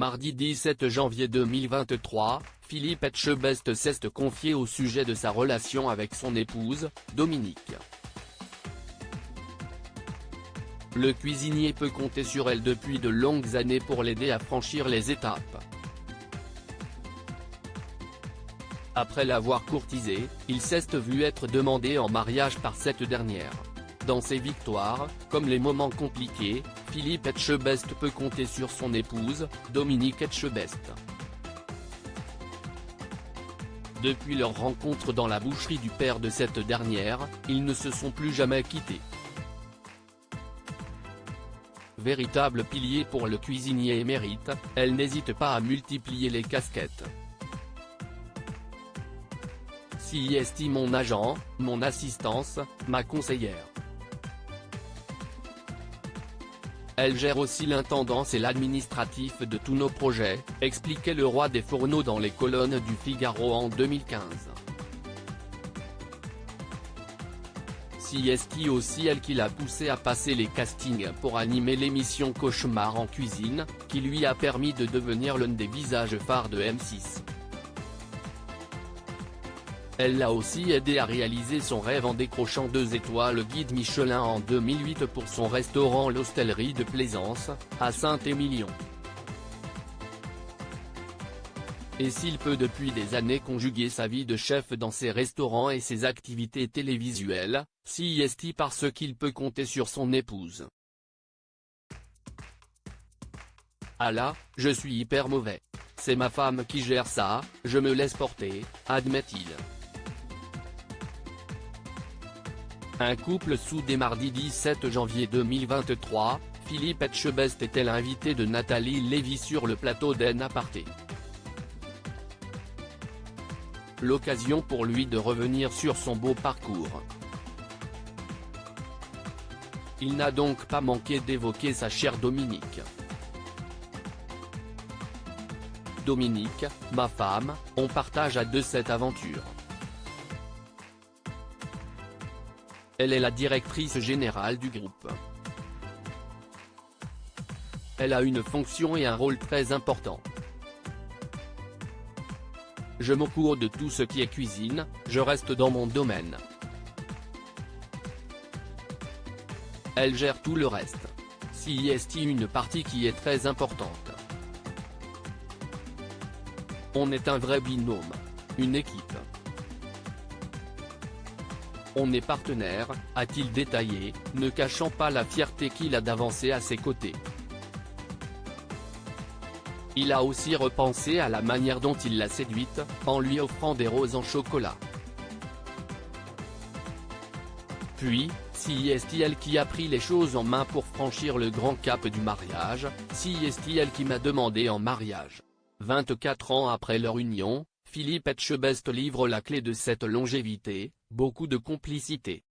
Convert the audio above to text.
Mardi 17 janvier 2023, Philippe Etchebest s'est confié au sujet de sa relation avec son épouse, Dominique. Le cuisinier peut compter sur elle depuis de longues années pour l'aider à franchir les étapes. Après l'avoir courtisée, il s'est vu être demandé en mariage par cette dernière. Dans ses victoires, comme les moments compliqués, Philippe Etchebest peut compter sur son épouse, Dominique Etchebest. Depuis leur rencontre dans la boucherie du père de cette dernière, ils ne se sont plus jamais quittés. Véritable pilier pour le cuisinier émérite, elle n'hésite pas à multiplier les casquettes. CIST mon agent, mon assistance, ma conseillère. Elle gère aussi l'intendance et l'administratif de tous nos projets, expliquait le roi des fourneaux dans les colonnes du Figaro en 2015. CIST aussi elle qui l'a poussé à passer les castings pour animer l'émission Cauchemar en cuisine, qui lui a permis de devenir l'un des visages phares de M6. Elle l'a aussi aidé à réaliser son rêve en décrochant 2 étoiles guide Michelin en 2008 pour son restaurant L'Hostellerie de Plaisance, à Saint-Émilion. Et s'il peut depuis des années conjuguer sa vie de chef dans ses restaurants et ses activités télévisuelles, CIST parce qu'il peut compter sur son épouse. Ah là, je suis hyper mauvais. C'est ma femme qui gère ça, je me laisse porter, admet-il. Un couple soudé mardi 17 janvier 2023, Philippe Etchebest était l'invité de Nathalie Lévy sur le plateau d'En Aparté. L'occasion pour lui de revenir sur son beau parcours. Il n'a donc pas manqué d'évoquer sa chère Dominique. Dominique, ma femme, on partage à deux cette aventure. Elle est la directrice générale du groupe. Elle a une fonction et un rôle très important. Je m'occupe de tout ce qui est cuisine, je reste dans mon domaine. Elle gère tout le reste. CIST une partie qui est très importante. On est un vrai binôme. Une équipe. On est partenaires, a-t-il détaillé, ne cachant pas la fierté qu'il a d'avancer à ses côtés. Il a aussi repensé à la manière dont il l'a séduite, en lui offrant des roses en chocolat. Puis, CIST elle qui a pris les choses en main pour franchir le grand cap du mariage, CIST elle qui m'a demandé en mariage. 24 ans après leur union, Philippe Etchebest livre la clé de cette longévité, beaucoup de complicité.